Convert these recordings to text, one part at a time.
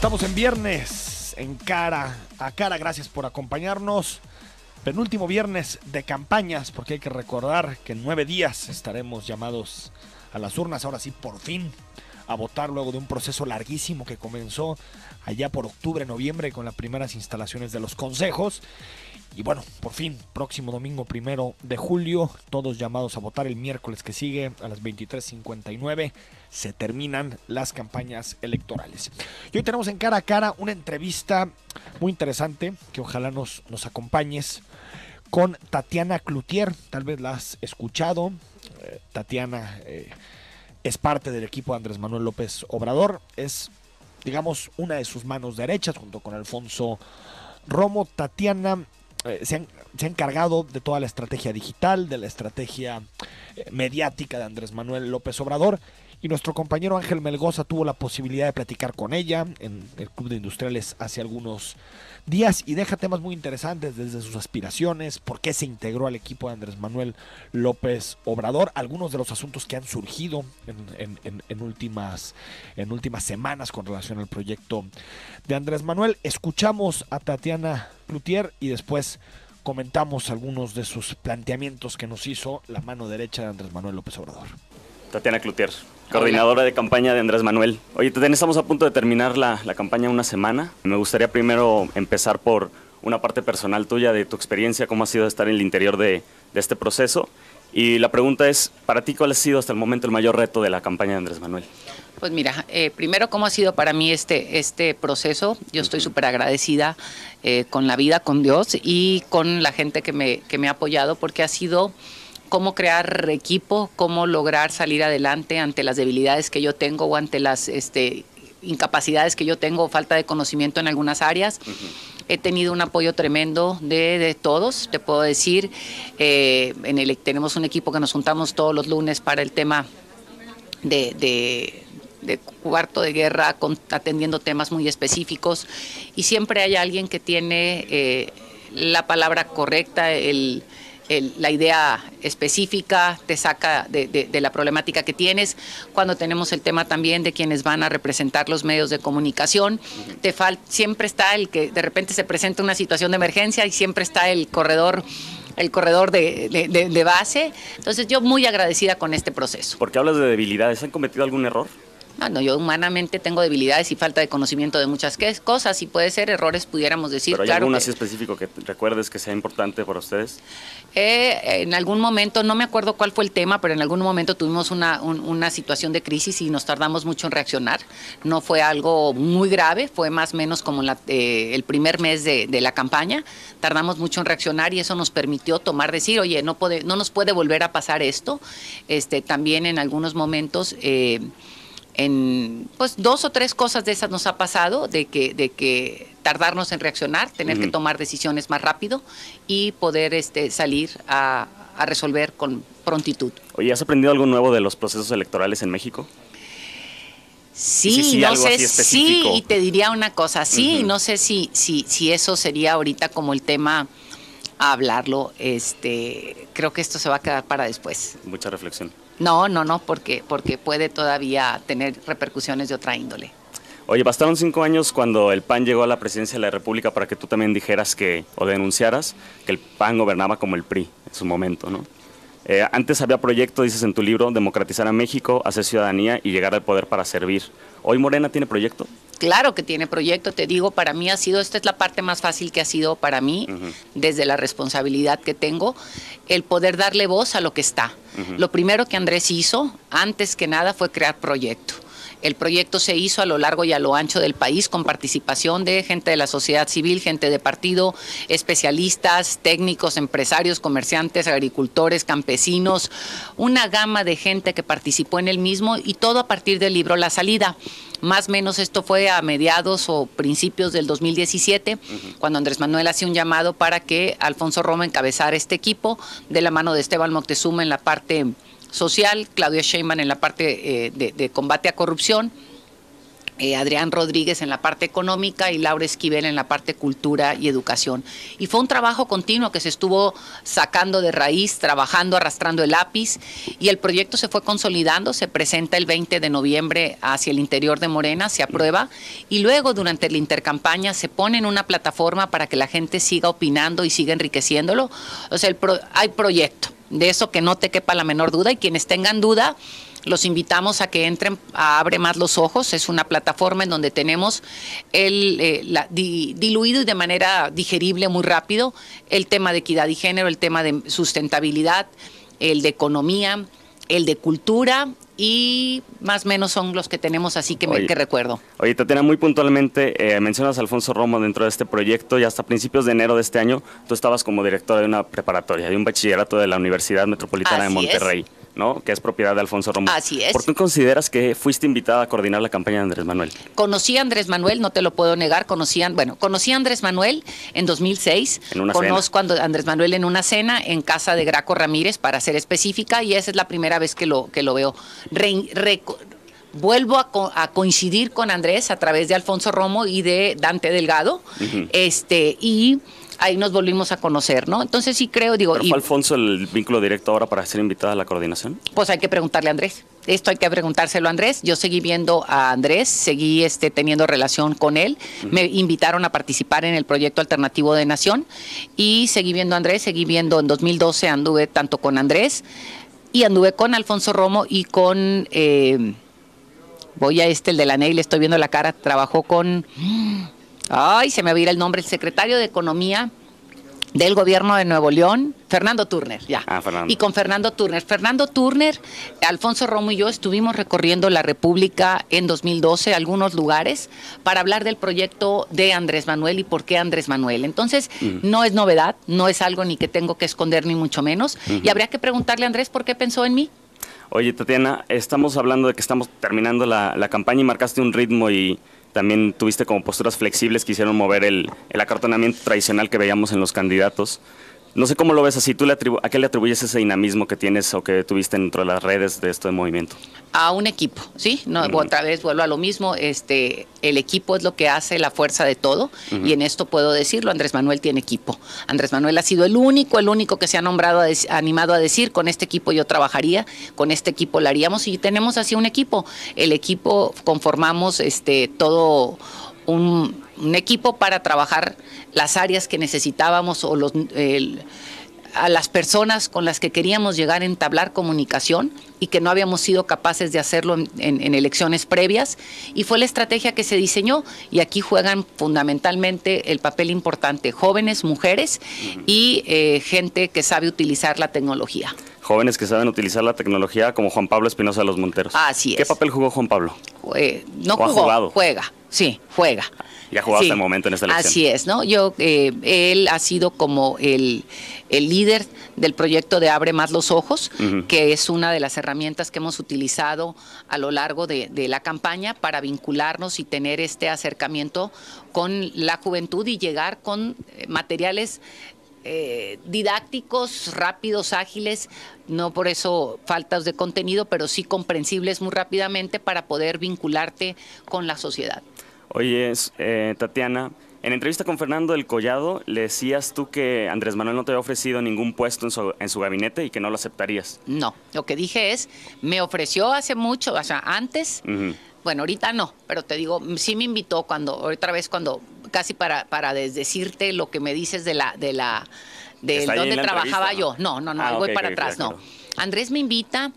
Estamos en viernes, en cara a cara. Gracias por acompañarnos. Penúltimo viernes de campañas, porque hay que recordar que en 9 días estaremos llamados a las urnas, ahora sí, por fin, a votar luego de un proceso larguísimo que comenzó allá por octubre, noviembre, con las primeras instalaciones de los consejos. Y bueno, por fin, próximo domingo 1 de julio, todos llamados a votar. El miércoles que sigue, a las 23:59, se terminan las campañas electorales. Y hoy tenemos en cara a cara una entrevista muy interesante, que ojalá nos acompañes, con Tatiana Cloutier. Tal vez la has escuchado. Tatiana es parte del equipo de Andrés Manuel López Obrador. Es, digamos, una de sus manos derechas, junto con Alfonso Romo. Tatiana se ha encargado de toda la estrategia digital, de la estrategia mediática de Andrés Manuel López Obrador. Y nuestro compañero Ángel Melgoza tuvo la posibilidad de platicar con ella en el Club de Industriales hace algunos días y deja temas muy interesantes, desde sus aspiraciones, por qué se integró al equipo de Andrés Manuel López Obrador, algunos de los asuntos que han surgido en últimas semanas con relación al proyecto de Andrés Manuel. Escuchamos a Tatiana Cloutier y después comentamos algunos de sus planteamientos que nos hizo la mano derecha de Andrés Manuel López Obrador. Tatiana Cloutier, coordinadora de campaña de Andrés Manuel. Oye, Tatiana, estamos a punto de terminar la campaña una semana. Me gustaría primero empezar por una parte personal tuya, de tu experiencia, cómo ha sido estar en el interior de este proceso. Y la pregunta es, para ti, ¿cuál ha sido hasta el momento el mayor reto de la campaña de Andrés Manuel? Pues mira, primero, ¿cómo ha sido para mí este proceso? Yo estoy súper agradecida con la vida, con Dios y con la gente que me ha apoyado, porque ha sido cómo crear equipo, cómo lograr salir adelante ante las debilidades que yo tengo o ante las incapacidades que yo tengo, falta de conocimiento en algunas áreas. He tenido un apoyo tremendo de todos, te puedo decir. Tenemos un equipo que nos juntamos todos los lunes para el tema de cuarto de guerra, atendiendo temas muy específicos, y siempre hay alguien que tiene la palabra correcta, la idea específica, te saca de la problemática que tienes. Cuando tenemos el tema también de quienes van a representar los medios de comunicación, siempre está el que de repente se presenta una situación de emergencia y siempre está el corredor de base. Entonces yo muy agradecida con este proceso. Porque hablas de debilidades, ¿han cometido algún error? No, yo humanamente tengo debilidades y falta de conocimiento de muchas cosas, y puede ser errores, pudiéramos decir. ¿Pero hay claro alguna así específico que recuerdes que sea importante para ustedes? En algún momento, no me acuerdo cuál fue el tema, pero en algún momento tuvimos una situación de crisis y nos tardamos mucho en reaccionar. No fue algo muy grave, fue más o menos como el primer mes de la campaña. Tardamos mucho en reaccionar y eso nos permitió decir, oye, no nos puede volver a pasar esto. También en algunos momentos pues 2 o 3 cosas de esas nos ha pasado, de que tardarnos en reaccionar, tener que tomar decisiones más rápido y poder salir a resolver con prontitud. Oye, ¿has aprendido algo nuevo de los procesos electorales en México? Sí, no sé, sí, y te diría una cosa, sí, no sé si eso sería ahorita como el tema a hablarlo. Creo que esto se va a quedar para después. Mucha reflexión. No, porque puede todavía tener repercusiones de otra índole. Oye, bastaron 5 años cuando el PAN llegó a la presidencia de la República para que tú también dijeras o denunciaras que el PAN gobernaba como el PRI en su momento, ¿no? Antes había proyecto, dices en tu libro, democratizar a México, hacer ciudadanía y llegar al poder para servir. ¿Hoy Morena tiene proyecto? Claro que tiene proyecto, te digo, para mí esta es la parte más fácil que ha sido para mí, desde la responsabilidad que tengo, el poder darle voz a lo que está. Lo primero que Andrés hizo, antes que nada, fue crear proyecto. El proyecto se hizo a lo largo y a lo ancho del país, con participación de gente de la sociedad civil, gente de partido, especialistas, técnicos, empresarios, comerciantes, agricultores, campesinos, una gama de gente que participó en el mismo, y todo a partir del libro La Salida. Más o menos esto fue a mediados o principios del 2017, cuando Andrés Manuel hacía un llamado para que Alfonso Romo encabezara este equipo, de la mano de Esteban Moctezuma en la parte social, Claudia Sheinbaum en la parte de combate a corrupción, Adrián Rodríguez en la parte económica y Laura Esquivel en la parte cultura y educación. Y fue un trabajo continuo que se estuvo sacando de raíz, trabajando, arrastrando el lápiz, y el proyecto se fue consolidando, se presenta el 20 de noviembre hacia el interior de Morena, se aprueba, y luego durante la intercampaña se pone en una plataforma para que la gente siga opinando y siga enriqueciéndolo. O sea, hay proyecto, de eso que no te quepa la menor duda, y quienes tengan duda, los invitamos a que entren a Abre Más los Ojos. Es una plataforma en donde tenemos diluido y de manera digerible muy rápido el tema de equidad y género, el tema de sustentabilidad, el de economía, el de cultura, y más o menos son los que tenemos así que recuerdo. Oye, Tatiana, muy puntualmente, mencionas a Alfonso Romo dentro de este proyecto, y hasta principios de enero de este año tú estabas como directora de una preparatoria, de un bachillerato de la Universidad Metropolitana de Monterrey, ¿no? Que es propiedad de Alfonso Romo. Así es. ¿Por qué consideras que fuiste invitada a coordinar la campaña de Andrés Manuel? Conocí a Andrés Manuel, no te lo puedo negar, conocí a Andrés Manuel en 2006. Conozco a Andrés Manuel en una cena en casa de Graco Ramírez, para ser específica, y esa es la primera vez que lo veo. Vuelvo a coincidir con Andrés a través de Alfonso Romo y de Dante Delgado, y ahí nos volvimos a conocer, ¿no? Entonces sí creo, ¿Pero fue Alfonso el vínculo directo ahora para ser invitada a la coordinación? Pues hay que preguntarle a Andrés. Esto hay que preguntárselo a Andrés. Yo seguí viendo a Andrés, seguí teniendo relación con él. Me invitaron a participar en el proyecto alternativo de Nación, y seguí viendo a Andrés, en 2012 anduve tanto con Andrés, y anduve con Alfonso Romo y con... voy a el de la NEI, le estoy viendo la cara, trabajó con... Ay, se me va a ir el nombre, el secretario de Economía del gobierno de Nuevo León, Fernando Turner, ya. Fernando. Y con Fernando Turner, Alfonso Romo y yo estuvimos recorriendo la República en 2012, algunos lugares, para hablar del proyecto de Andrés Manuel y por qué Andrés Manuel. Entonces, no es novedad, no es algo ni que tengo que esconder, ni mucho menos, y habría que preguntarle a Andrés por qué pensó en mí. Oye, Tatiana, estamos hablando de que estamos terminando la campaña y marcaste un ritmo, y también tuviste como posturas flexibles que hicieron mover el acartonamiento tradicional que veíamos en los candidatos. No sé cómo lo ves así. ¿A qué le atribuyes ese dinamismo que tienes o que tuviste dentro de las redes de esto de movimiento? A un equipo, ¿sí? No, otra vez vuelvo a lo mismo. El equipo es lo que hace la fuerza de todo, y en esto puedo decirlo, Andrés Manuel tiene equipo. Andrés Manuel ha sido el único que se ha animado a decir, con este equipo yo trabajaría, con este equipo lo haríamos, y tenemos así un equipo. El equipo conformamos todo un equipo para trabajar las áreas que necesitábamos, o a las personas con las que queríamos llegar a entablar comunicación, y que no habíamos sido capaces de hacerlo en elecciones previas, y fue la estrategia que se diseñó, y aquí juegan fundamentalmente el papel importante jóvenes, mujeres y gente que sabe utilizar la tecnología. Jóvenes que saben utilizar la tecnología, como Juan Pablo Espinosa de los Monteros. Así es. ¿Qué papel jugó Juan Pablo? No jugó, juega. Sí, juega. Ya ha jugado hasta el momento en esta elección. Así es, ¿no? Él ha sido como el líder del proyecto de Abre Más los Ojos, que es una de las herramientas que hemos utilizado a lo largo de la campaña para vincularnos y tener este acercamiento con la juventud y llegar con materiales didácticos, rápidos, ágiles, no por eso faltas de contenido, pero sí comprensibles muy rápidamente para poder vincularte con la sociedad. Oye, Tatiana, en entrevista con Fernando del Collado le decías tú que Andrés Manuel no te había ofrecido ningún puesto en su gabinete y que no lo aceptarías. No, lo que dije es, me ofreció hace mucho, o sea, antes, bueno, ahorita no, pero te digo, sí me invitó otra vez cuando casi para desdecirte lo que me dices de dónde trabajaba yo. No, voy para atrás, claro. Andrés me invita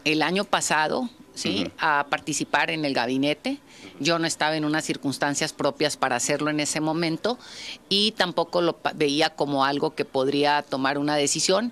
el año pasado, ¿sí? A participar en el gabinete. Yo no estaba en unas circunstancias propias para hacerlo en ese momento, y tampoco lo veía como algo que podría tomar una decisión.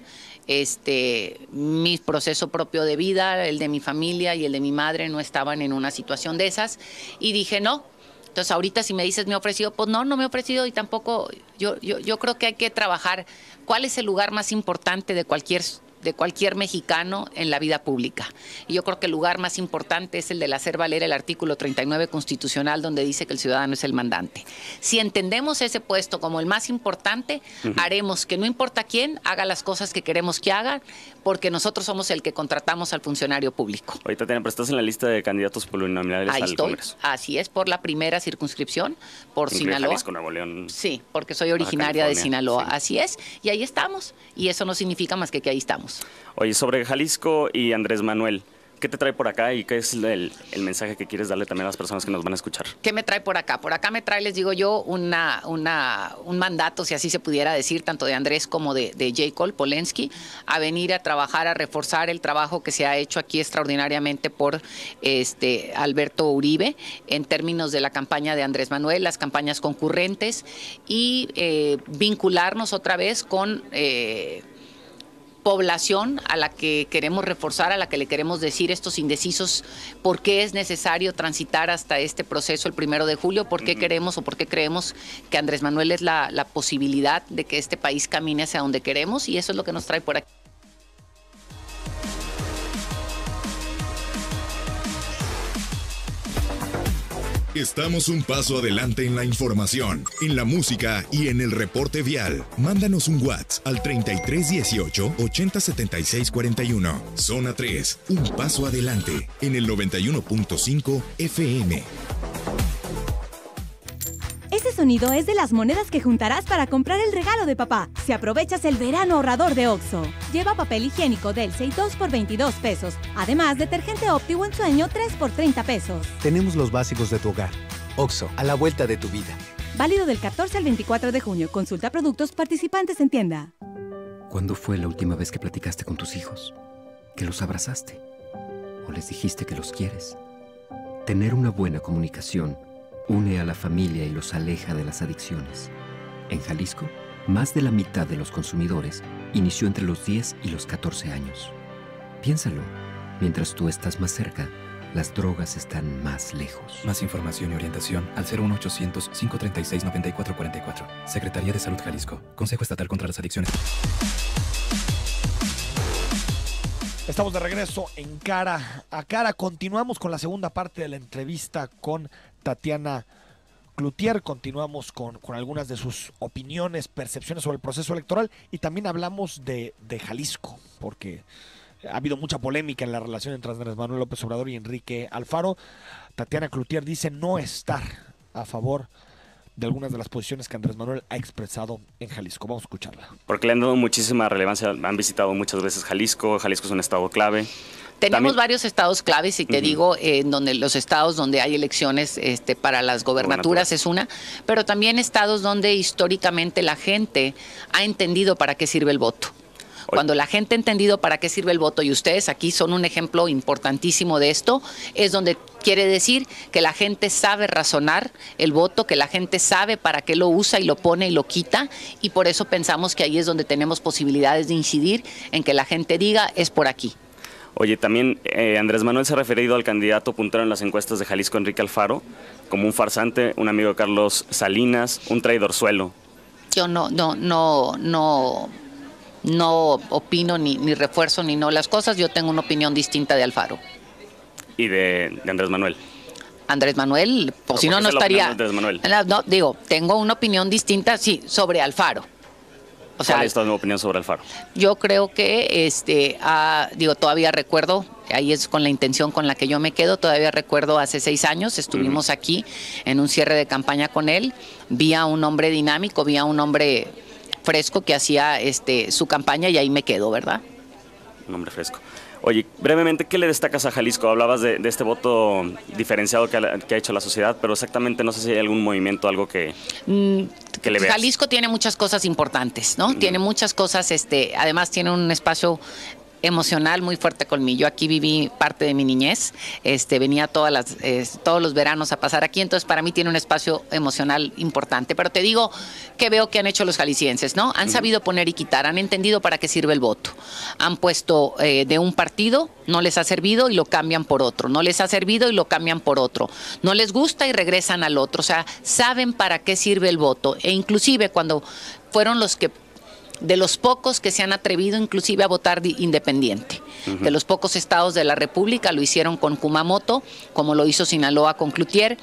Mi proceso propio de vida, el de mi familia y el de mi madre no estaban en una situación de esas, y dije no. Entonces ahorita si me dices me ha ofrecido, pues no me ha ofrecido, y tampoco, yo creo que hay que trabajar cuál es el lugar más importante de cualquier de cualquier mexicano en la vida pública. Y yo creo que el lugar más importante es el de hacer valer el artículo 39 constitucional, donde dice que el ciudadano es el mandante. Si entendemos ese puesto como el más importante, haremos que no importa quién haga las cosas que queremos que hagan, porque nosotros somos el que contratamos al funcionario público. Ahorita pero estás en la lista de candidatos plurinominales al Congreso. Así es, por la primera circunscripción, por Sinaloa. Jalisco, Nuevo León. Sí, porque soy originaria de Sinaloa, sí. Así es, y ahí estamos, y eso no significa más que ahí estamos. Oye, sobre Jalisco y Andrés Manuel, ¿qué te trae por acá y qué es el mensaje que quieres darle también a las personas que nos van a escuchar? ¿Qué me trae por acá? Por acá me trae, les digo yo, un mandato, si así se pudiera decir, tanto de Andrés como de J. Cole Polensky, a venir a trabajar, a reforzar el trabajo que se ha hecho aquí extraordinariamente por Alberto Uribe, en términos de la campaña de Andrés Manuel, las campañas concurrentes, y vincularnos otra vez con población a la que queremos reforzar, a la que le queremos decir estos indecisos por qué es necesario transitar hasta este proceso el 1 de julio, por qué queremos o por qué creemos que Andrés Manuel es la posibilidad de que este país camine hacia donde queremos, y eso es lo que nos trae por aquí. Estamos un paso adelante en la información, en la música y en el reporte vial. Mándanos un WhatsApp al 3318 8076 41. Zona 3, un paso adelante en el 91.5 FM. Ese sonido es de las monedas que juntarás para comprar el regalo de papá si aprovechas el verano ahorrador de OXXO. Lleva papel higiénico Delce 2 por 22 pesos. Además, detergente Opti en Sueño 3 por 30 pesos. Tenemos los básicos de tu hogar. OXXO, a la vuelta de tu vida. Válido del 14 al 24 de junio. Consulta productos participantes en tienda. ¿Cuándo fue la última vez que platicaste con tus hijos? ¿Que los abrazaste? ¿O les dijiste que los quieres? Tener una buena comunicación une a la familia y los aleja de las adicciones. En Jalisco, más de la mitad de los consumidores inició entre los 10 y los 14 años. Piénsalo, mientras tú estás más cerca, las drogas están más lejos. Más información y orientación al 01800-536-9444. Secretaría de Salud Jalisco. Consejo Estatal contra las Adicciones. Estamos de regreso en Cara a Cara. Continuamos con la segunda parte de la entrevista con Tatiana Cloutier. Continuamos con algunas de sus opiniones, percepciones sobre el proceso electoral, y también hablamos de Jalisco, porque ha habido mucha polémica en la relación entre Andrés Manuel López Obrador y Enrique Alfaro. Tatiana Cloutier dice no estar a favor de algunas de las posiciones que Andrés Manuel ha expresado en Jalisco. Vamos a escucharla. Porque le han dado muchísima relevancia, han visitado muchas veces Jalisco. Jalisco es un estado clave. Tenemos También varios estados claves, y te digo, donde los estados donde hay elecciones para las gobernaturas es una, pero también estados donde históricamente la gente ha entendido para qué sirve el voto. Cuando la gente ha entendido para qué sirve el voto, y ustedes aquí son un ejemplo importantísimo de esto, es donde quiere decir que la gente sabe razonar el voto, que la gente sabe para qué lo usa y lo pone y lo quita, y por eso pensamos que ahí es donde tenemos posibilidades de incidir en que la gente diga es por aquí. Oye, también Andrés Manuel se ha referido al candidato puntero en las encuestas de Jalisco, Enrique Alfaro, como un farsante, un amigo de Carlos Salinas, un traidorzuelo. Yo no opino ni refuerzo ni no las cosas. Yo tengo una opinión distinta de Alfaro. ¿Y de Andrés Manuel? Andrés Manuel, pues si no estaría. Andrés Manuel? No, digo, tengo una opinión distinta, sí, sobre Alfaro. O sea, ¿cuál es tu opinión sobre Alfaro? Yo creo que, todavía recuerdo, ahí es con la intención con la que yo me quedo, todavía recuerdo hace 6 años, estuvimos aquí en un cierre de campaña con él, vi a un hombre dinámico, vi a un hombre fresco que hacía su campaña, y ahí me quedo, ¿verdad? Un hombre fresco. Oye, brevemente, ¿qué le destacas a Jalisco? Hablabas de este voto diferenciado que ha hecho la sociedad, pero exactamente no sé si hay algún movimiento, algo que le veas. Jalisco tiene muchas cosas importantes, ¿no? Tiene muchas cosas, además tiene un espacio emocional muy fuerte conmigo. Yo aquí viví parte de mi niñez, venía todos los veranos a pasar aquí, entonces para mí tiene un espacio emocional importante. Pero te digo que veo que han hecho los jaliscienses, ¿no? Han sabido poner y quitar, han entendido para qué sirve el voto. Han puesto de un partido, no les ha servido y lo cambian por otro, no les ha servido y lo cambian por otro, no les gusta y regresan al otro, o sea, saben para qué sirve el voto, e inclusive cuando fueron los que de los pocos que se han atrevido inclusive a votar independiente. De los pocos estados de la República lo hicieron con Kumamoto, como lo hizo Sinaloa con Cloutier,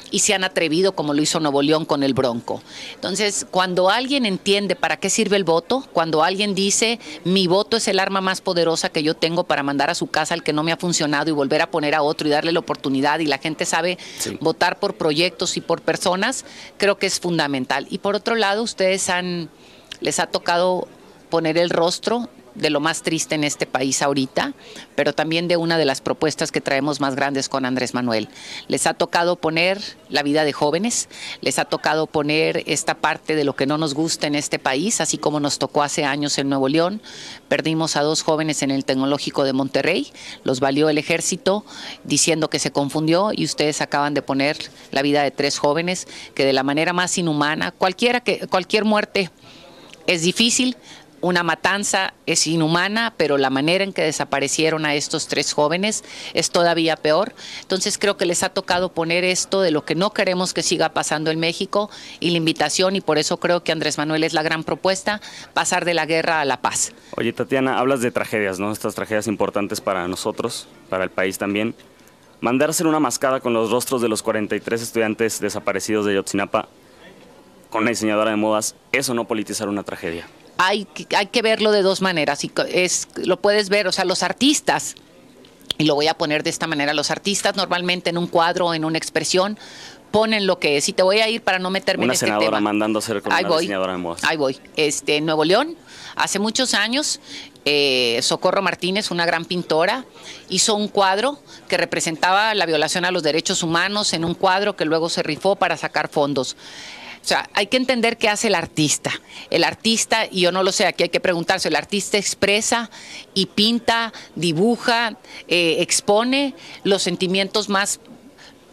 y se han atrevido como lo hizo Nuevo León con el Bronco. Entonces, cuando alguien entiende para qué sirve el voto, cuando alguien dice mi voto es el arma más poderosa que yo tengo para mandar a su casa al que no me ha funcionado y volver a poner a otro y darle la oportunidad, y la gente sabe votar por proyectos y por personas, creo que es fundamental. Y por otro lado, les ha tocado poner el rostro de lo más triste en este país ahorita, pero también de una de las propuestas que traemos más grandes con Andrés Manuel. Les ha tocado poner la vida de jóvenes, les ha tocado poner esta parte de lo que no nos gusta en este país, así como nos tocó hace años en Nuevo León. Perdimos a 2 jóvenes en el Tecnológico de Monterrey, los valió el ejército diciendo que se confundió, y ustedes acaban de poner la vida de 3 jóvenes que de la manera más inhumana, cualquier muerte es difícil, una matanza es inhumana, pero la manera en que desaparecieron a estos 3 jóvenes es todavía peor. Entonces creo que les ha tocado poner esto de lo que no queremos que siga pasando en México, y la invitación, y por eso creo que Andrés Manuel es la gran propuesta, pasar de la guerra a la paz. Oye, Tatiana, hablas de tragedias, ¿no? Estas tragedias importantes para nosotros, para el país también. Mandar a hacer una mascada con los rostros de los 43 estudiantes desaparecidos de Ayotzinapa con una diseñadora de modas, ¿eso no politizar una tragedia? Hay que verlo de 2 maneras, y lo puedes ver, o sea, los artistas, y lo voy a poner de esta manera, los artistas normalmente en un cuadro, en una expresión, ponen lo que es, y te voy a ir para no meterme en este tema. Una senadora mandando a hacer con una diseñadora de modas. Ahí voy. En Nuevo León, hace muchos años, Socorro Martínez, una gran pintora, hizo un cuadro que representaba la violación a los derechos humanos, en un cuadro que luego se rifó para sacar fondos. O sea, hay que entender qué hace el artista. El artista, y yo no lo sé, aquí hay que preguntarse, el artista expresa y pinta, dibuja, expone los sentimientos más,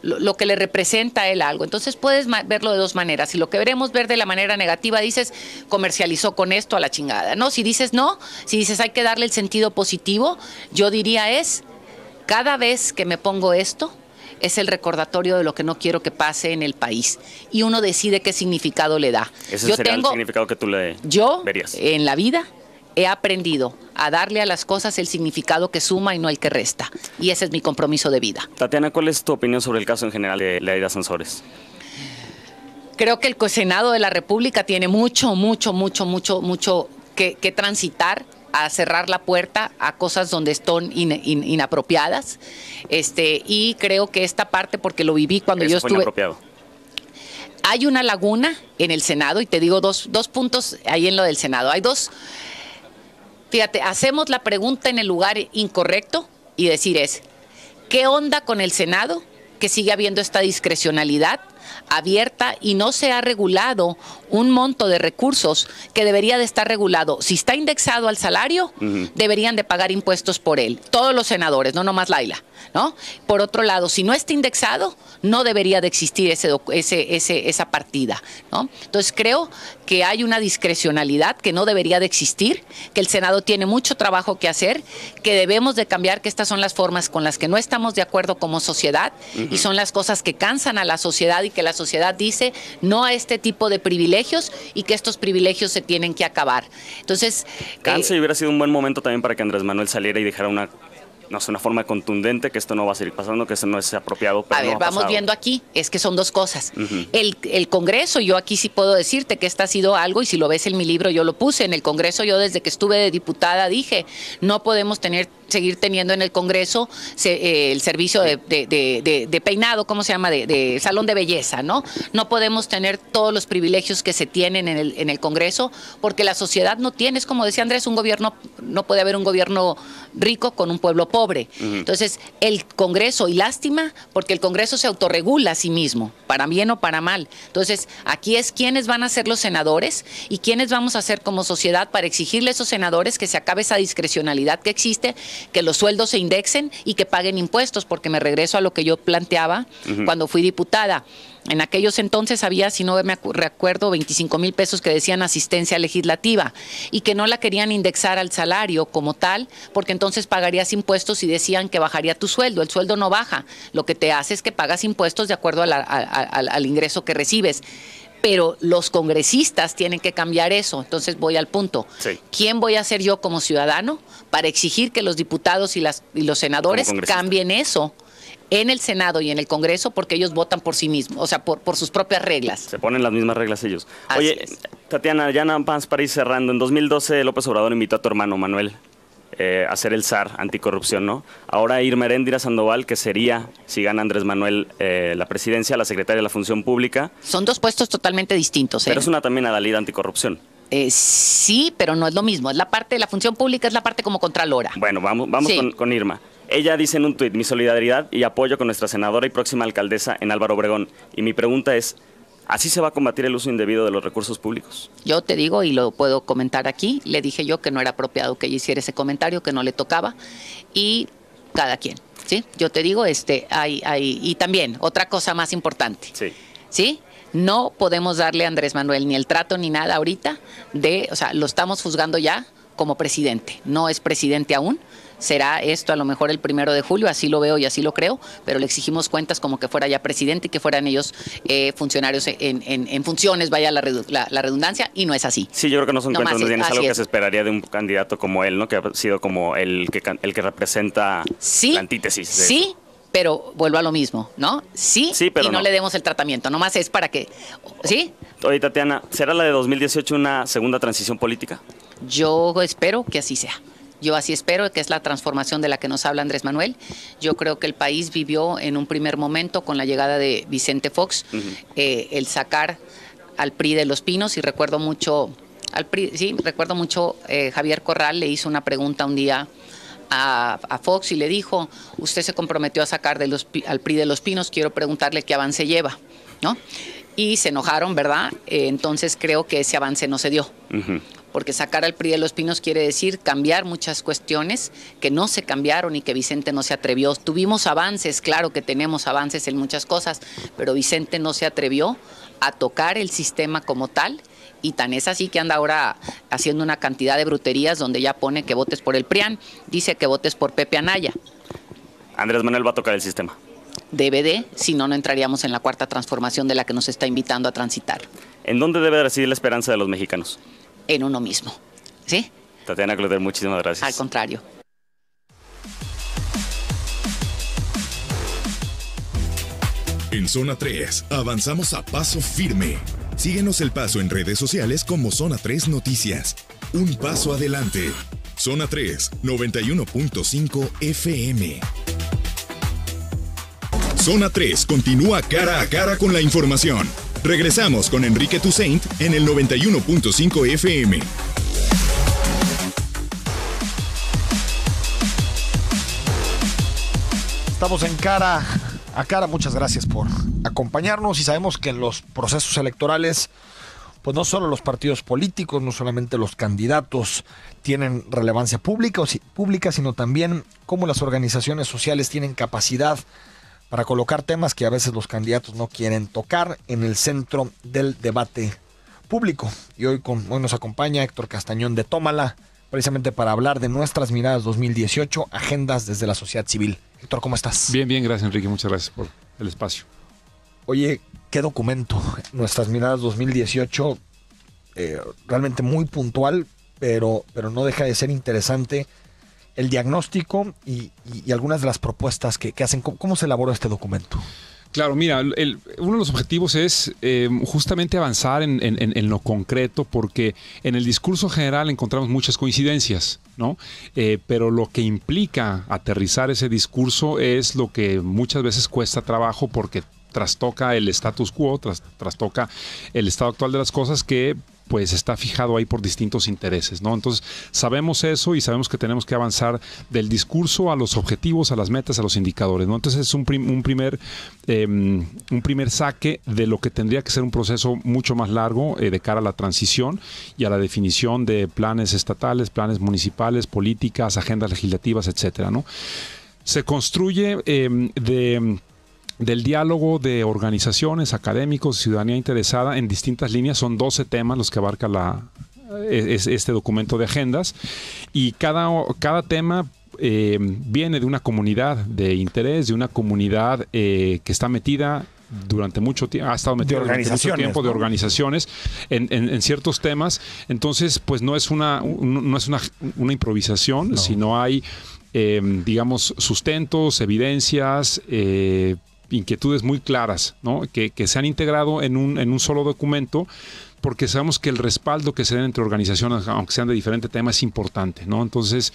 lo que le representa a él algo. Entonces puedes verlo de 2 maneras. Si lo queremos ver de la manera negativa, dices, comercializó con esto a la chingada, ¿no? Si dices no, si dices hay que darle el sentido positivo, yo diría cada vez que me pongo esto, es el recordatorio de lo que no quiero que pase en el país. Y uno decide qué significado le da. Ese sería el significado que tú le verías. Yo, en la vida, he aprendido a darle a las cosas el significado que suma y no el que resta. Y ese es mi compromiso de vida. Tatiana, ¿cuál es tu opinión sobre el caso en general de Laida Sansores? Creo que el Senado de la República tiene mucho que transitar, a cerrar la puerta a cosas donde están inapropiadas, y creo que esta parte, porque lo viví cuando yo estuve... Inapropiado. Hay una laguna en el Senado, y te digo dos puntos ahí en lo del Senado. Hay 2, fíjate, hacemos la pregunta en el lugar incorrecto, y decir ¿qué onda con el Senado? Que sigue habiendo esta discrecionalidad abierta y no se ha regulado un monto de recursos que debería de estar regulado. Si está indexado al salario, deberían de pagar impuestos por él. Todos los senadores, no nomás Laida, ¿no? Por otro lado, si no está indexado, no debería de existir esa partida, ¿no? Entonces creo que hay una discrecionalidad que no debería de existir, que el Senado tiene mucho trabajo que hacer, que debemos de cambiar, que estas son las formas con las que no estamos de acuerdo como sociedad, y son las cosas que cansan a la sociedad, y que la sociedad dice no a este tipo de privilegios, y que estos privilegios se tienen que acabar. Entonces... Cansa, y hubiera sido un buen momento también para que Andrés Manuel saliera y dijera una forma contundente que esto no va a seguir pasando, que eso no es apropiado. Pero a ver, vamos viendo aquí, es que son 2 cosas. El Congreso, yo aquí sí puedo decirte que esta ha sido algo, y si lo ves en mi libro, yo lo puse. En el Congreso, yo desde que estuve de diputada dije, no podemos seguir teniendo en el Congreso el servicio de peinado, ¿cómo se llama? De salón de belleza, ¿no? No podemos tener todos los privilegios que se tienen en el Congreso, porque la sociedad no tiene, es como decía Andrés, no puede haber un gobierno rico con un pueblo pobre. Entonces, el Congreso, y lástima, porque el Congreso se autorregula a sí mismo, para bien o para mal. Entonces, aquí es quiénes van a ser los senadores y quiénes vamos a hacer como sociedad para exigirle a esos senadores que se acabe esa discrecionalidad que existe, que los sueldos se indexen y que paguen impuestos, porque me regreso a lo que yo planteaba cuando fui diputada. En aquellos entonces había, si no me recuerdo, 25,000 pesos que decían asistencia legislativa, y que no la querían indexar al salario como tal, porque entonces pagarías impuestos, y decían que bajaría tu sueldo. El sueldo no baja, lo que te hace es que pagas impuestos de acuerdo al ingreso que recibes. pero los congresistas tienen que cambiar eso. Entonces voy al punto. Sí. ¿Quién voy a ser yo como ciudadano para exigir que los diputados y los senadores cambien eso en el Senado y en el Congreso, porque ellos votan por sí mismos, o sea, por sus propias reglas? Se ponen las mismas reglas ellos. Así Oye, es. Tatiana, ya nada más para ir cerrando. En 2012 López Obrador invitó a tu hermano Manuel a ser el zar anticorrupción, ¿no? Ahora Irma Heréndira Sandoval, que sería, si gana Andrés Manuel la presidencia, la secretaria de la Función Pública. Son dos puestos totalmente distintos, ¿eh? Pero es una también adalid anticorrupción. Sí, pero no es lo mismo. Es la parte de la función pública, es la parte como contralora. Bueno, vamos Sí. con Irma. Ella dice en un tuit: mi solidaridad y apoyo con nuestra senadora y próxima alcaldesa en Álvaro Obregón. Y mi pregunta es, ¿así se va a combatir el uso indebido de los recursos públicos? Yo te digo, y lo puedo comentar aquí, le dije yo que no era apropiado que ella hiciera ese comentario, que no le tocaba, y cada quien, ¿sí? Yo te digo, y también, otra cosa más importante, ¿sí? No podemos darle a Andrés Manuel ni el trato ni nada ahorita o sea, lo estamos juzgando ya como presidente, no es presidente aún. Será esto a lo mejor el 1 de julio, así lo veo y así lo creo, pero le exigimos cuentas como que fuera ya presidente y que fueran ellos funcionarios en funciones, vaya la redundancia, y no es así. Sí, yo creo que no son No cuentas, más más bien es algo así que es. se esperaría de un candidato como él, ¿no? Que ha sido como el que representa la antítesis. Sí, pero vuelvo a lo mismo, ¿no? Sí, pero y no le demos el tratamiento, nomás es para que, ¿sí? Oye, Tatiana, ¿será la de 2018 una segunda transición política? Yo espero que así sea. Yo así espero, que es la transformación de la que nos habla Andrés Manuel. Yo creo que el país vivió en un primer momento con la llegada de Vicente Fox, el sacar al PRI de Los Pinos, y recuerdo mucho Javier Corral le hizo una pregunta un día a Fox y le dijo: usted se comprometió a sacar al PRI de Los Pinos, quiero preguntarle qué avance lleva, ¿no? Y se enojaron, ¿verdad? Entonces creo que ese avance no se dio. Porque sacar al PRI de Los Pinos quiere decir cambiar muchas cuestiones que no se cambiaron y que Vicente no se atrevió. Tuvimos avances, claro que tenemos avances en muchas cosas, pero Vicente no se atrevió a tocar el sistema como tal, y tan es así que anda ahora haciendo una cantidad de bruterías donde ya pone que votes por el PRIAN, dice que votes por Pepe Anaya. Andrés Manuel va a tocar el sistema. Debe de, si no, no entraríamos en la cuarta transformación de la que nos está invitando a transitar. ¿En dónde debe residir la esperanza de los mexicanos? En uno mismo, ¿sí? Tatiana Cloutier, muchísimas gracias. Al contrario. En Zona 3, avanzamos a paso firme. Síguenos el paso en redes sociales como Zona 3 Noticias. Un paso adelante. Zona 3, 91.5 FM. Zona 3 continúa cara a cara con la información. Regresamos con Enrique Toussaint en el 91.5 FM. Estamos en cara a cara. Muchas gracias por acompañarnos, y sabemos que en los procesos electorales, pues no solo los partidos políticos, no solamente los candidatos tienen relevancia pública, sino también cómo las organizaciones sociales tienen capacidad para colocar temas que a veces los candidatos no quieren tocar en el centro del debate público. Y hoy nos acompaña Héctor Castañón de Tómala, precisamente para hablar de nuestras miradas 2018, agendas desde la sociedad civil. Héctor, ¿cómo estás? Bien, gracias, Enrique, muchas gracias por el espacio. Oye, ¿qué documento? Nuestras miradas 2018, realmente muy puntual, pero no deja de ser interesante el diagnóstico y algunas de las propuestas que hacen. ¿Cómo se elaboró este documento? Claro, mira, uno de los objetivos es justamente avanzar en lo concreto, porque en el discurso general encontramos muchas coincidencias, ¿no? Pero lo que implica aterrizar ese discurso es lo que muchas veces cuesta trabajo, porque trastoca el status quo, trastoca el estado actual de las cosas, que pues está fijado ahí por distintos intereses, ¿no? Entonces sabemos eso y sabemos que tenemos que avanzar del discurso a los objetivos, a las metas, a los indicadores, ¿no? Entonces es un primer saque de lo que tendría que ser un proceso mucho más largo de cara a la transición y a la definición de planes estatales, planes municipales, políticas, agendas legislativas, etcétera, ¿no? Se construye del diálogo de organizaciones, académicos, ciudadanía interesada en distintas líneas. Son 12 temas los que abarca este documento de agendas, y cada tema viene de una comunidad de interés, de una comunidad que está metida durante mucho tiempo, ha estado metido durante mucho tiempo de organizaciones en ciertos temas. Entonces, pues no es una improvisación, sino hay, digamos, sustentos, evidencias, inquietudes muy claras, ¿no? Que se han integrado en un solo documento, porque sabemos que el respaldo que se den entre organizaciones, aunque sean de diferente tema, es importante, ¿no? Entonces,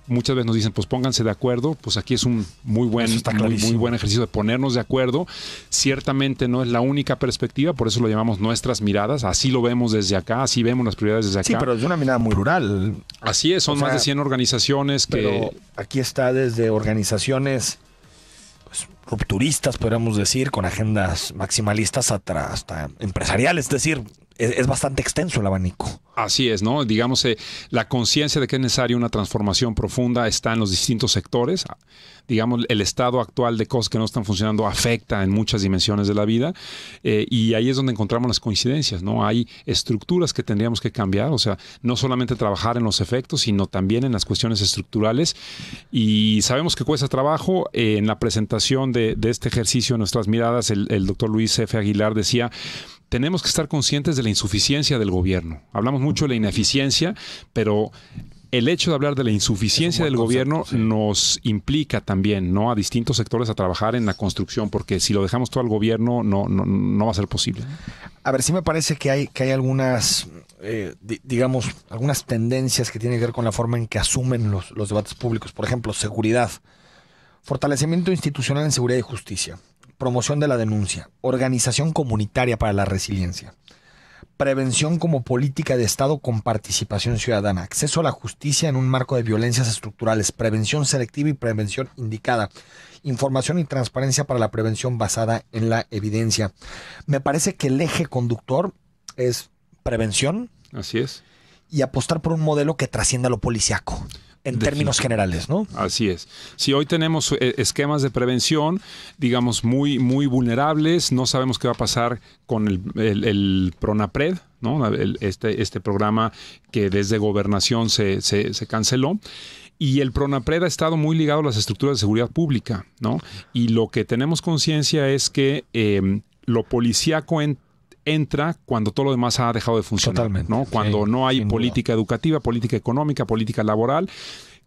muchas veces nos dicen, pues pónganse de acuerdo. Pues aquí es un muy buen ejercicio de ponernos de acuerdo. Ciertamente no es la única perspectiva, por eso lo llamamos nuestras miradas. Así lo vemos desde acá, así vemos las prioridades desde acá. Sí, pero es una mirada muy rural. Así es, son más de 100 organizaciones que... Pero aquí está desde organizaciones rupturistas, podríamos decir, con agendas maximalistas hasta empresariales, es decir, es bastante extenso el abanico. Así es, ¿no? Digamos, la conciencia de que es necesaria una transformación profunda está en los distintos sectores. Digamos, el estado actual de cosas que no están funcionando afecta en muchas dimensiones de la vida, y ahí es donde encontramos las coincidencias, ¿no? Hay estructuras que tendríamos que cambiar, o sea, no solamente trabajar en los efectos, sino también en las cuestiones estructurales, y sabemos que cuesta trabajo. En la presentación de este ejercicio, Nuestras Miradas, el doctor Luis F. Aguilar decía: tenemos que estar conscientes de la insuficiencia del gobierno. Hablamos mucho de la ineficiencia, pero el hecho de hablar de la insuficiencia del gobierno nos implica también, ¿no?, a distintos sectores a trabajar en la construcción, porque si lo dejamos todo al gobierno no va a ser posible. A ver, sí me parece que hay algunas, digamos, algunas tendencias que tienen que ver con la forma en que asumen los debates públicos. Por ejemplo, seguridad, fortalecimiento institucional en seguridad y justicia, promoción de la denuncia, organización comunitaria para la resiliencia, prevención como política de Estado con participación ciudadana, acceso a la justicia en un marco de violencias estructurales, prevención selectiva y prevención indicada, información y transparencia para la prevención basada en la evidencia. Me parece que el eje conductor es prevención. Así es. Y apostar por un modelo que trascienda lo policíaco. En términos generales, ¿no? Así es. Si hoy tenemos esquemas de prevención, digamos, muy, muy vulnerables, no sabemos qué va a pasar con el PRONAPRED, ¿no? Este programa que desde Gobernación se canceló. Y el PRONAPRED ha estado muy ligado a las estructuras de seguridad pública, ¿no? Y lo que tenemos conciencia es que lo policíaco entra cuando todo lo demás ha dejado de funcionar. Totalmente. ¿No? Cuando no hay política educativa, política económica, política laboral,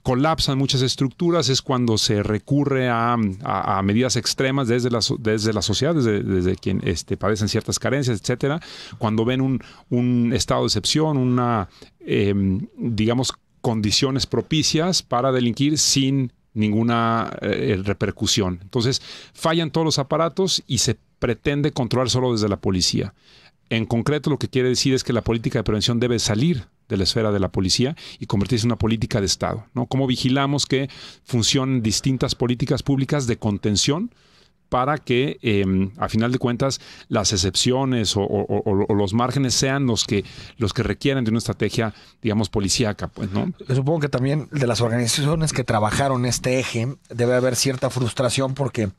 colapsan muchas estructuras, es cuando se recurre a medidas extremas desde la sociedad, desde quien padecen ciertas carencias, etcétera. Cuando ven un estado de excepción, digamos, condiciones propicias para delinquir sin ninguna repercusión. Entonces, fallan todos los aparatos y se pretende controlar solo desde la policía. En concreto, lo que quiere decir es que la política de prevención debe salir de la esfera de la policía y convertirse en una política de Estado, ¿no? ¿Cómo vigilamos que funcionen distintas políticas públicas de contención para que, a final de cuentas, las excepciones o los márgenes sean los que requieren de una estrategia, digamos, policíaca, pues, ¿no? Supongo que también de las organizaciones que trabajaron este eje debe haber cierta frustración porque,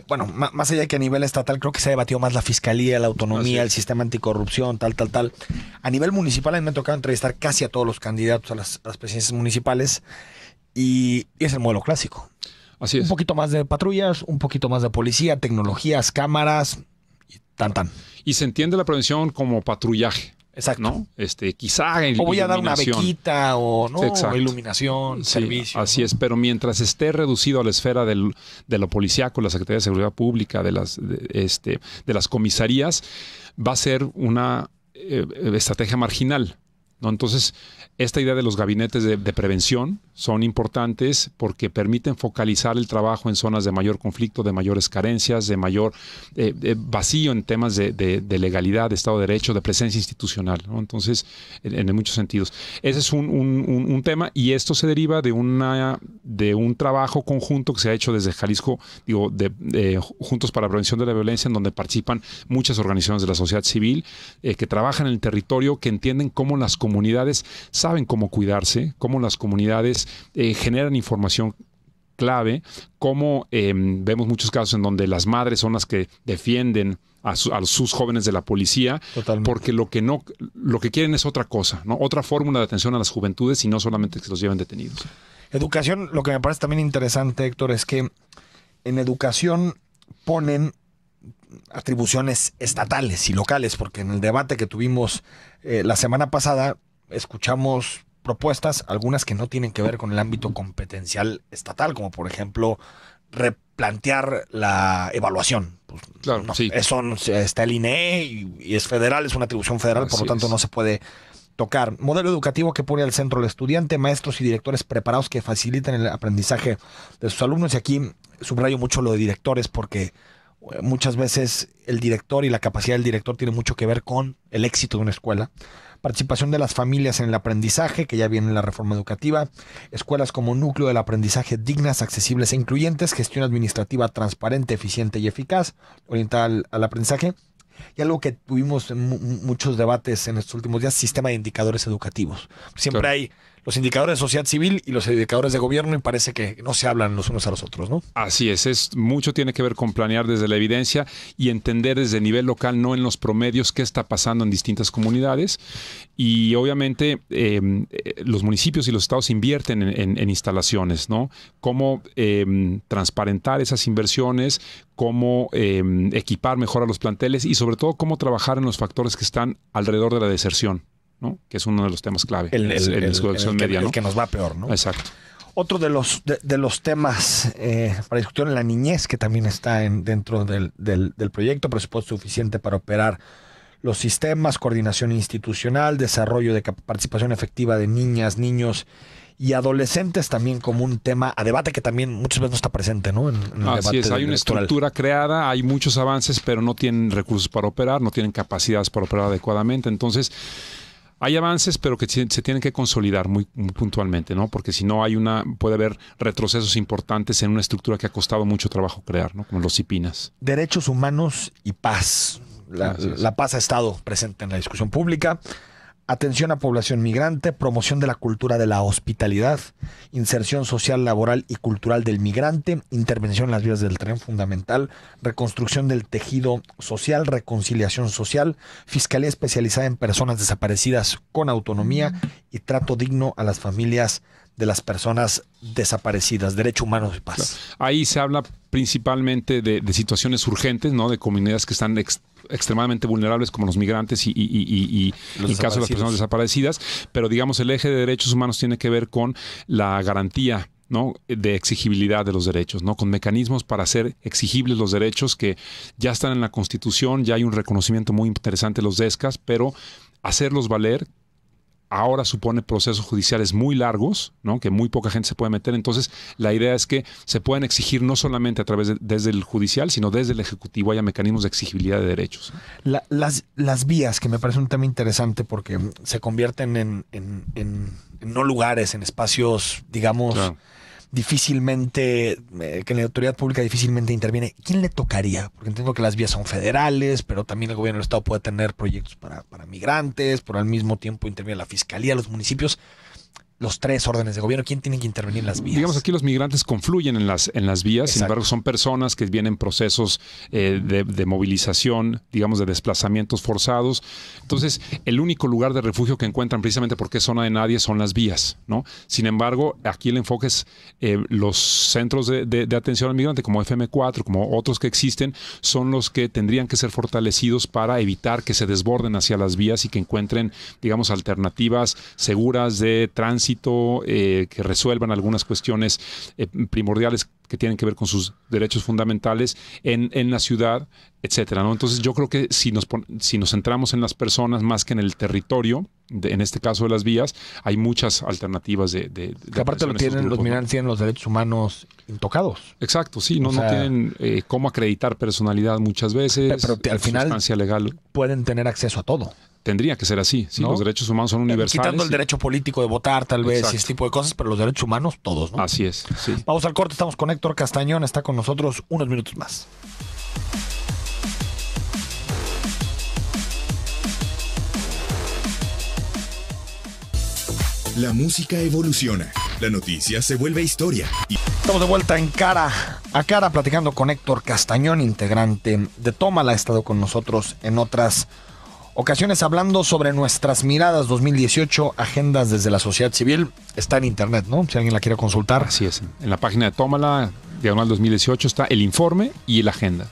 bueno, más allá de que a nivel estatal creo que se ha debatido más la fiscalía, la autonomía, el sistema anticorrupción, tal. A nivel municipal a mí me ha tocado entrevistar casi a todos los candidatos a las presidencias municipales y es el modelo clásico. Así es. Un poquito más de patrullas, un poquito más de policía, tecnologías, cámaras, y tan. Y se entiende la prevención como patrullaje. Exacto. ¿No? Quizá o voy a dar una bequita o no, o iluminación, sí, servicio. Así es, pero mientras esté reducido a la esfera de lo policíaco, la Secretaría de Seguridad Pública, de las comisarías, va a ser una estrategia marginal, ¿no? Entonces, esta idea de los gabinetes de prevención son importantes porque permiten focalizar el trabajo en zonas de mayor conflicto, de mayores carencias, de mayor vacío en temas de legalidad, de Estado de Derecho, de presencia institucional, ¿no? Entonces, en muchos sentidos. Ese es un tema y esto se deriva de un trabajo conjunto que se ha hecho desde Jalisco, Juntos para la Prevención de la Violencia, en donde participan muchas organizaciones de la sociedad civil que trabajan en el territorio, que entienden cómo las comunidades saben cómo cuidarse, cómo las comunidades generan información clave, cómo vemos muchos casos en donde las madres son las que defienden a sus jóvenes de la policía. Totalmente. Porque lo que quieren es otra cosa, ¿no? Otra fórmula de atención a las juventudes y no solamente que se los lleven detenidos. Educación, lo que me parece también interesante, Héctor, es que en educación ponen atribuciones estatales y locales, porque en el debate que tuvimos la semana pasada escuchamos propuestas, algunas que no tienen que ver con el ámbito competencial estatal, como por ejemplo replantear la evaluación. Pues, claro, no, sí. Eso está el INE y es federal, es una atribución federal, Así por lo tanto es. no se puede tocar. Modelo educativo que pone al centro al estudiante, maestros y directores preparados que faciliten el aprendizaje de sus alumnos. Y aquí subrayo mucho lo de directores porque muchas veces el director y la capacidad del director tiene mucho que ver con el éxito de una escuela. Participación de las familias en el aprendizaje, que ya viene en la reforma educativa. Escuelas como núcleo del aprendizaje dignas, accesibles e incluyentes. Gestión administrativa transparente, eficiente y eficaz, orientada al aprendizaje. Y algo que tuvimos en muchos debates en estos últimos días, sistema de indicadores educativos. Siempre Claro. hay los indicadores de sociedad civil y los indicadores de gobierno y parece que no se hablan los unos a los otros, ¿no? Así es, mucho tiene que ver con planear desde la evidencia y entender desde el nivel local, no en los promedios, qué está pasando en distintas comunidades. Y obviamente los municipios y los estados invierten en instalaciones, ¿no? Cómo transparentar esas inversiones, cómo equipar mejor a los planteles y sobre todo cómo trabajar en los factores que están alrededor de la deserción, ¿no? Que es uno de los temas clave en la educación media, ¿no? El que nos va peor, ¿no? Exacto. Otro de los temas para discutir en la niñez, que también está dentro del proyecto, presupuesto suficiente para operar los sistemas, coordinación institucional, desarrollo de participación efectiva de niñas, niños y adolescentes, también como un tema a debate que también muchas veces no está presente, ¿no? En el Así debate es, hay una electoral. estructura creada, hay muchos avances, pero no tienen recursos para operar, no tienen capacidades para operar adecuadamente. Entonces, hay avances, pero que se tienen que consolidar muy puntualmente, ¿no? Porque si no puede haber retrocesos importantes en una estructura que ha costado mucho trabajo crear, ¿no? Como los CIPINAS. Derechos humanos y paz. La paz ha estado presente en la discusión pública. Atención a población migrante, promoción de la cultura de la hospitalidad, inserción social, laboral y cultural del migrante, intervención en las vías del tren fundamental, reconstrucción del tejido social, reconciliación social, fiscalía especializada en personas desaparecidas con autonomía y trato digno a las familias de las personas desaparecidas, derechos humanos y paz. Claro. Ahí se habla principalmente de situaciones urgentes, ¿no? De comunidades que están extremadamente vulnerables como los migrantes y en caso de las personas desaparecidas, pero digamos el eje de derechos humanos tiene que ver con la garantía, ¿no? De exigibilidad de los derechos, ¿no? Con mecanismos para hacer exigibles los derechos que ya están en la Constitución, ya hay un reconocimiento muy interesante de los DESCAS, pero hacerlos valer ahora supone procesos judiciales muy largos, ¿no? Que muy poca gente se puede meter. Entonces, la idea es que se pueden exigir no solamente a través desde el judicial, sino desde el ejecutivo haya mecanismos de exigibilidad de derechos. Las vías, que me parece un tema interesante porque se convierten en no lugares, en espacios, digamos, claro, difícilmente, que la autoridad pública difícilmente interviene. ¿Quién le tocaría? Porque entiendo que las vías son federales, pero también el gobierno del estado puede tener proyectos para migrantes, pero al mismo tiempo interviene la fiscalía, los municipios. Los tres órdenes de gobierno, ¿quién tiene que intervenir en las vías? Digamos, aquí los migrantes confluyen en las vías. Exacto. Sin embargo, son personas que vienen procesos de movilización, digamos, de desplazamientos forzados. Entonces, el único lugar de refugio que encuentran, precisamente porque es zona de nadie, son las vías, ¿no? Sin embargo, aquí el enfoque es los centros de atención al migrante, como FM4, como otros que existen, son los que tendrían que ser fortalecidos para evitar que se desborden hacia las vías y que encuentren, digamos, alternativas seguras de tránsito, que resuelvan algunas cuestiones primordiales que tienen que ver con sus derechos fundamentales en la ciudad, etcétera, ¿no? Entonces yo creo que si nos centramos en las personas más que en el territorio, en este caso de las vías, hay muchas alternativas de que aparte los migrantes tienen los derechos humanos intocados. Exacto, sí, no tienen cómo acreditar personalidad muchas veces. Pero al final legal pueden tener acceso a todo. Tendría que ser así, sí, ¿no? Los derechos humanos son universales. Quitando el derecho político de votar, tal vez, y ese tipo de cosas, pero los derechos humanos, todos, ¿no? Así es, sí. Vamos al corte, estamos con Héctor Castañón, está con nosotros unos minutos más. La música evoluciona, la noticia se vuelve historia. Estamos de vuelta en Cara a Cara, platicando con Héctor Castañón, integrante de Tómala. Ha estado con nosotros en otras ocasiones hablando sobre nuestras miradas 2018, agendas desde la sociedad civil. Está en internet, ¿no? Si alguien la quiere consultar. Así es. En la página de Tómala, diagonal 2018, está el informe y la agenda.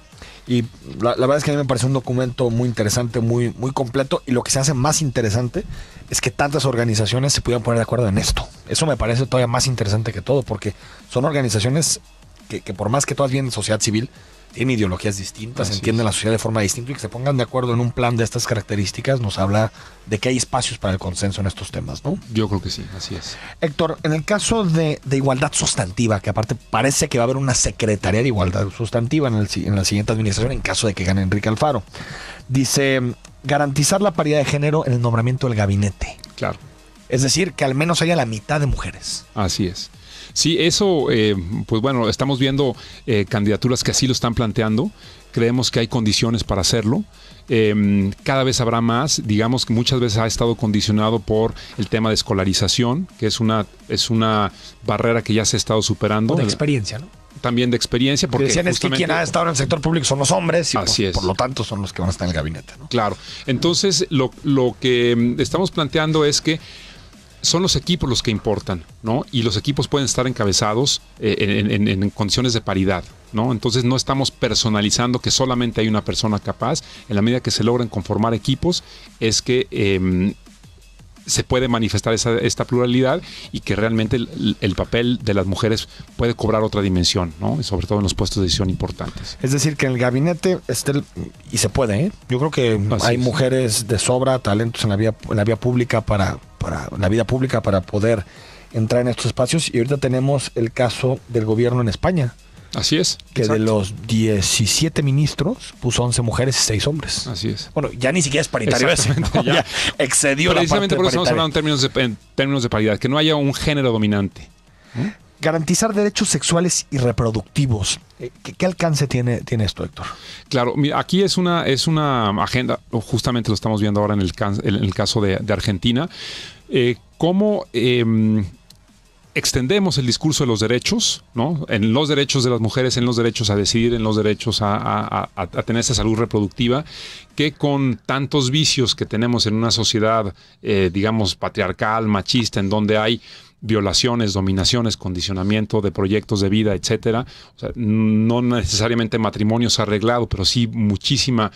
Y la verdad es que a mí me parece un documento muy interesante, muy, muy completo. Y lo que se hace más interesante es que tantas organizaciones se pudieran poner de acuerdo en esto. Eso me parece todavía más interesante que todo, porque son organizaciones que por más que todas vienen de sociedad civil, tienen ideologías distintas, entienden la sociedad de forma distinta, y que se pongan de acuerdo en un plan de estas características nos habla de que hay espacios para el consenso en estos temas, ¿no? Yo creo que sí, así es. Héctor, en el caso de igualdad sustantiva, que aparte parece que va a haber una Secretaría de Igualdad Sustantiva en la siguiente administración en caso de que gane Enrique Alfaro, dice garantizar la paridad de género en el nombramiento del gabinete. Claro. Es decir, que al menos haya la mitad de mujeres. Así es. Sí, eso, pues bueno, estamos viendo candidaturas que así lo están planteando. Creemos que hay condiciones para hacerlo. Cada vez habrá más. Digamos que muchas veces ha estado condicionado por el tema de escolarización, que es una barrera que ya se ha estado superando. O de experiencia, ¿no? También de experiencia. Porque decían es que quien ha estado en el sector público son los hombres y así por lo tanto son los que van a estar en el gabinete, ¿no? Claro. Entonces, lo que estamos planteando es que son los equipos los que importan, ¿no? Y los equipos pueden estar encabezados en condiciones de paridad, ¿no? Entonces no estamos personalizando que solamente hay una persona capaz. En la medida que se logren conformar equipos, es que se puede manifestar esta pluralidad y que realmente el papel de las mujeres puede cobrar otra dimensión, ¿no? Y sobre todo en los puestos de decisión importantes. Es decir, que en el gabinete y se puede, ¿eh? Yo creo que hay mujeres de sobra, talentos en la vía pública para poder entrar en estos espacios. Y ahorita tenemos el caso del gobierno en España. Así es. Que exacto. De los 17 ministros puso 11 mujeres y 6 hombres. Así es. Bueno, ya ni siquiera es paritario ese, ¿no? Ya excedió la parte precisamente por eso estamos paritaria. hablando en términos de paridad, que no haya un género dominante. Garantizar derechos sexuales y reproductivos. ¿Qué alcance tiene esto, Héctor? Claro, mira, aquí es una agenda, justamente lo estamos viendo ahora en el caso de Argentina, cómo extendemos el discurso de los derechos, ¿no? En los derechos de las mujeres, en los derechos a decidir, en los derechos a tener esa salud reproductiva, que con tantos vicios que tenemos en una sociedad, digamos, patriarcal, machista, en donde hay violaciones, dominaciones, condicionamiento de proyectos de vida, etcétera. O sea, no necesariamente matrimonios arreglados, pero sí muchísima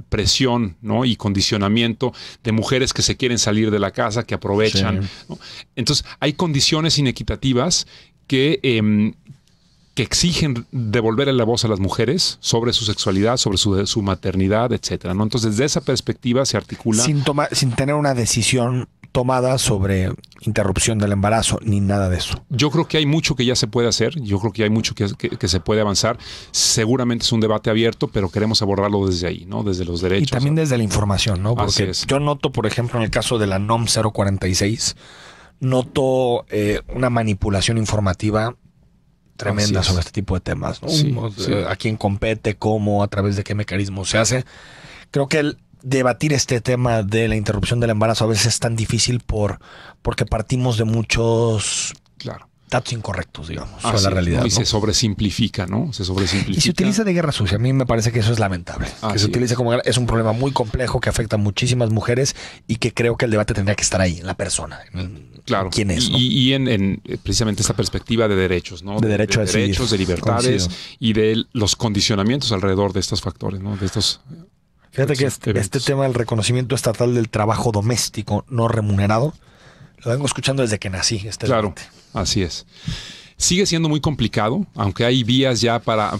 presión, ¿no? Y condicionamiento de mujeres que se quieren salir de la casa, que aprovechan, sí, ¿no? Entonces, hay condiciones inequitativas que exigen devolverle la voz a las mujeres sobre su sexualidad, sobre su maternidad, etcétera, ¿no? Entonces, desde esa perspectiva se articula. Sin tener una decisión tomada sobre interrupción del embarazo, ni nada de eso. Yo creo que hay mucho que ya se puede hacer, yo creo que hay mucho que se puede avanzar. Seguramente es un debate abierto, pero queremos abordarlo desde ahí, ¿no? Desde los derechos. Y también desde la información, ¿no? Porque yo noto, por ejemplo, en el caso de la NOM 046, noto una manipulación informativa tremenda sobre este tipo de temas, ¿no? Sí, a quién compete, cómo, a través de qué mecanismo se hace. Creo que debatir este tema de la interrupción del embarazo a veces es tan difícil porque partimos de muchos datos incorrectos, digamos, sobre la realidad. ¿no? Y ¿no? se sobresimplifica, ¿no? Se sobresimplifica. Y se utiliza de guerra sucia. A mí me parece que eso es lamentable. Que se utilice como guerra. Es un problema muy complejo que afecta a muchísimas mujeres y que creo que el debate tendría que estar ahí, en la persona. Claro. ¿Quién es? ¿no? Y en precisamente esta perspectiva de derechos, ¿no? De derechos, de libertades y de los condicionamientos alrededor de estos factores, ¿no? De estos... Fíjate que este tema del reconocimiento estatal del trabajo doméstico no remunerado, lo vengo escuchando desde que nací. Claro, debate. Así es. Sigue siendo muy complicado, aunque hay vías ya para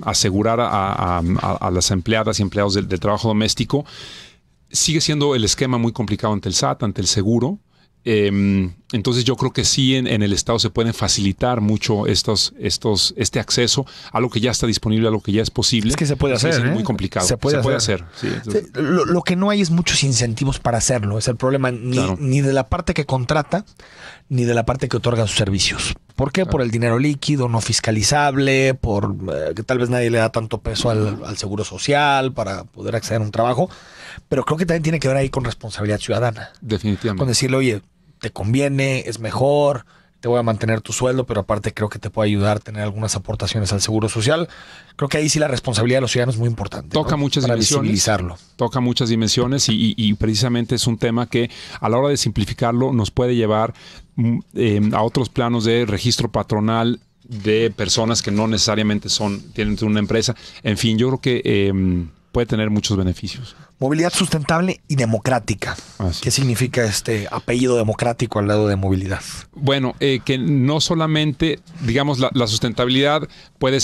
asegurar a las empleadas y empleados del trabajo doméstico. Sigue siendo el esquema muy complicado ante el SAT, ante el seguro. Entonces yo creo que sí en el Estado se pueden facilitar mucho este acceso a lo que ya está disponible, a lo que ya es posible. Es que se puede hacer, es muy complicado. Se puede hacer. Sí, lo que no hay es muchos incentivos para hacerlo. Es el problema ni de la parte que contrata, ni de la parte que otorga sus servicios. ¿Por qué? Claro. Por el dinero líquido, no fiscalizable, por que tal vez nadie le da tanto peso al seguro social para poder acceder a un trabajo. Pero creo que también tiene que ver ahí con responsabilidad ciudadana. Definitivamente. Con decirle, oye, te conviene, es mejor, te voy a mantener tu sueldo, pero aparte creo que te puede ayudar a tener algunas aportaciones al seguro social. Creo que ahí sí la responsabilidad de los ciudadanos es muy importante. Toca muchas dimensiones. Visibilizarlo. Toca muchas dimensiones y precisamente es un tema que a la hora de simplificarlo nos puede llevar a otros planos de registro patronal de personas que no necesariamente tienen una empresa. En fin, yo creo que puede tener muchos beneficios. Movilidad sustentable y democrática. ¿Qué significa este apellido democrático al lado de movilidad? Bueno, que no solamente, digamos, la sustentabilidad puede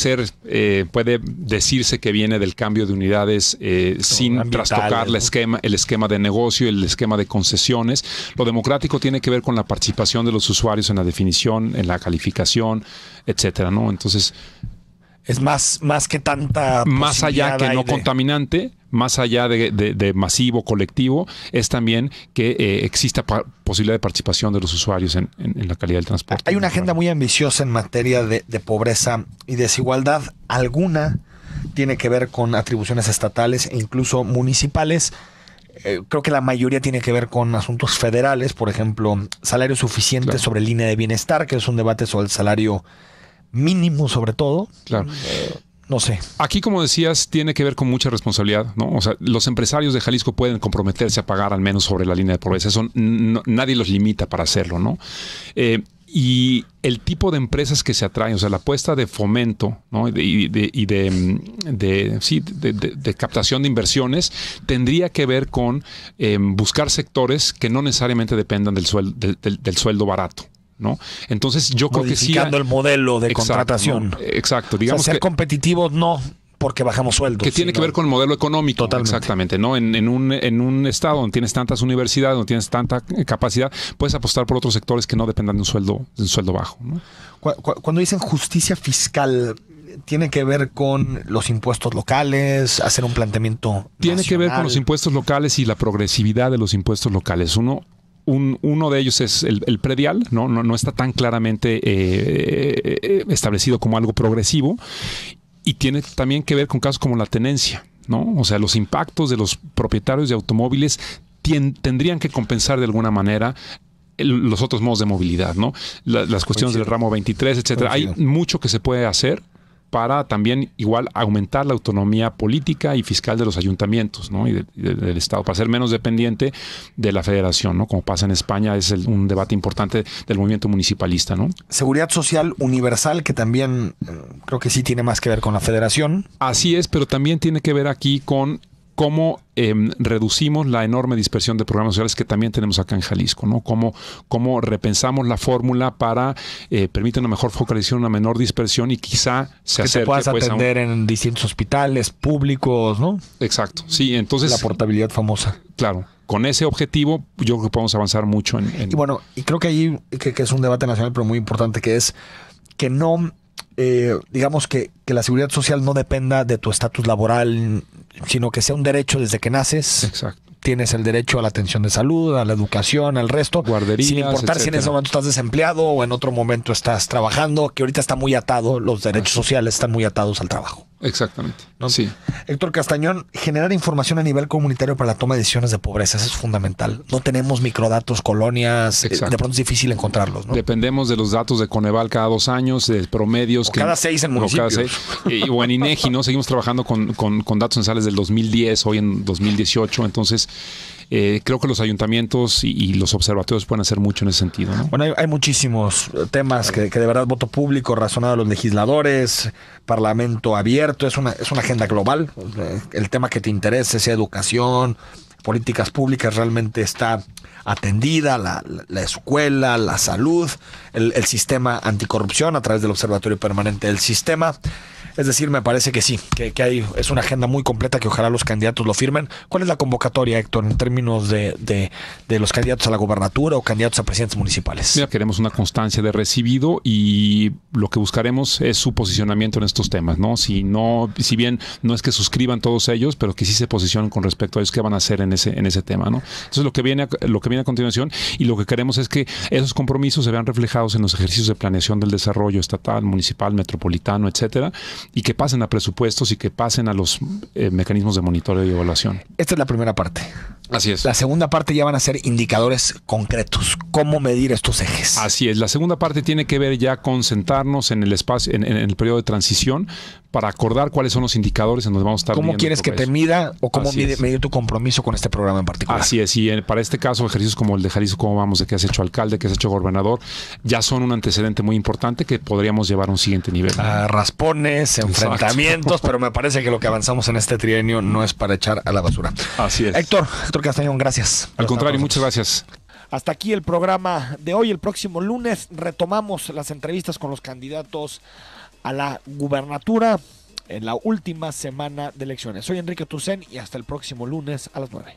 decirse que viene del cambio de unidades sin trastocar el esquema de negocio, el esquema de concesiones. Lo democrático tiene que ver con la participación de los usuarios en la definición, en la calificación, etcétera, ¿no? Entonces, es más que tanta más allá que no contaminante, más allá de masivo, colectivo, es también que exista posibilidad de participación de los usuarios en la calidad del transporte. Hay una agenda muy ambiciosa en materia de pobreza y desigualdad. Alguna tiene que ver con atribuciones estatales e incluso municipales. Creo que la mayoría tiene que ver con asuntos federales, por ejemplo, salario suficiente sobre línea de bienestar, que es un debate sobre el salario mínimo sobre todo. Claro. No sé. Aquí, como decías, tiene que ver con mucha responsabilidad, ¿no? O sea, los empresarios de Jalisco pueden comprometerse a pagar al menos sobre la línea de pobreza. Eso nadie los limita para hacerlo, ¿no? Y el tipo de empresas que se atraen, o sea, la apuesta de fomento, ¿no? de captación de inversiones, tendría que ver con buscar sectores que no necesariamente dependan del sueldo barato, ¿no? Entonces yo creo que sí. Modificando el modelo de contratación. ¿no? Exacto. Digamos, o sea, ser competitivos no porque bajamos sueldos. Que tiene que ver con el modelo económico. Totalmente. Exactamente, ¿no? En un estado donde tienes tantas universidades, donde tienes tanta capacidad, puedes apostar por otros sectores que no dependan de un sueldo bajo, ¿no? Cuando dicen justicia fiscal, ¿tiene que ver con los impuestos locales, hacer un planteamiento Tiene nacional? que ver con los impuestos locales y la progresividad de los impuestos locales. Uno de ellos es el predial, no está tan claramente establecido como algo progresivo, y tiene también que ver con casos como la tenencia, ¿no? O sea, los impactos de los propietarios de automóviles tendrían que compensar de alguna manera los otros modos de movilidad, ¿no? Las cuestiones del ramo 23, etcétera. Hay mucho que se puede hacer para también igual aumentar la autonomía política y fiscal de los ayuntamientos, ¿no? y del Estado, para ser menos dependiente de la federación, ¿no? Como pasa en España, es un debate importante del movimiento municipalista, ¿no? Seguridad social universal, que también creo que sí tiene más que ver con la federación. Así es, pero también tiene que ver aquí con cómo reducimos la enorme dispersión de programas sociales que también tenemos acá en Jalisco, ¿no? Cómo repensamos la fórmula para permitir una mejor focalización, una menor dispersión y quizá se acerque. Que te puedas atender en distintos hospitales públicos, ¿no? Exacto, sí, entonces... La portabilidad famosa. Claro, con ese objetivo yo creo que podemos avanzar mucho en... Y bueno, y creo que ahí que es un debate nacional pero muy importante, que es que no... digamos que la seguridad social no dependa de tu estatus laboral, sino que sea un derecho desde que naces. Exacto. Tienes el derecho a la atención de salud, a la educación, al resto. Guarderías, sin importar si en ese momento estás desempleado o en otro momento estás trabajando, que ahorita está muy atado, los derechos sociales están muy atados al trabajo. Exactamente, ¿no? Sí. Héctor Castañón, generar información a nivel comunitario para la toma de decisiones de pobreza, eso es fundamental. No tenemos microdatos, colonias, de pronto es difícil encontrarlos, ¿no? Dependemos de los datos de Coneval cada 2 años, de promedios. O cada 6 en municipios. O en INEGI, ¿no? Seguimos trabajando con datos censales del 2010, hoy en 2018, entonces... creo que los ayuntamientos y los observatorios pueden hacer mucho en ese sentido, ¿no? Bueno, hay muchísimos temas que de verdad, voto público, razonado a los legisladores, parlamento abierto, es una agenda global. El tema que te interese, sea educación, políticas públicas, realmente está atendida, la escuela, la salud, el sistema anticorrupción a través del Observatorio Permanente del Sistema. Es decir, me parece que sí, que es una agenda muy completa que ojalá los candidatos lo firmen. ¿Cuál es la convocatoria, Héctor, en términos de los candidatos a la gobernatura o candidatos a presidentes municipales? Mira, queremos una constancia de recibido y lo que buscaremos es su posicionamiento en estos temas, ¿no? Si bien no es que suscriban todos ellos, pero que sí se posicionen con respecto a ellos qué van a hacer en ese tema, ¿no? Entonces lo que viene a continuación, y lo que queremos es que esos compromisos se vean reflejados en los ejercicios de planeación del desarrollo estatal, municipal, metropolitano, etcétera, y que pasen a presupuestos y que pasen a los mecanismos de monitoreo y evaluación. Esta es la primera parte. Así es. La segunda parte ya van a ser indicadores concretos. ¿Cómo medir estos ejes? Así es. La segunda parte tiene que ver ya con sentarnos en el espacio, en el periodo de transición, para acordar cuáles son los indicadores en donde vamos a estar. ¿Cómo quieres que te mida o cómo medir tu compromiso con este programa en particular? Así es, y para este caso, ejercicios como el de Jalisco, cómo vamos, de que has hecho alcalde, que has hecho gobernador, ya son un antecedente muy importante que podríamos llevar a un siguiente nivel. Raspones, enfrentamientos, pero me parece que lo que avanzamos en este trienio no es para echar a la basura. Así es. Héctor Castañón, gracias. Al contrario, muchas gracias. Hasta aquí el programa de hoy. El próximo lunes retomamos las entrevistas con los candidatos a la gubernatura en la última semana de elecciones. Soy Enrique Tucen y hasta el próximo lunes a las 9.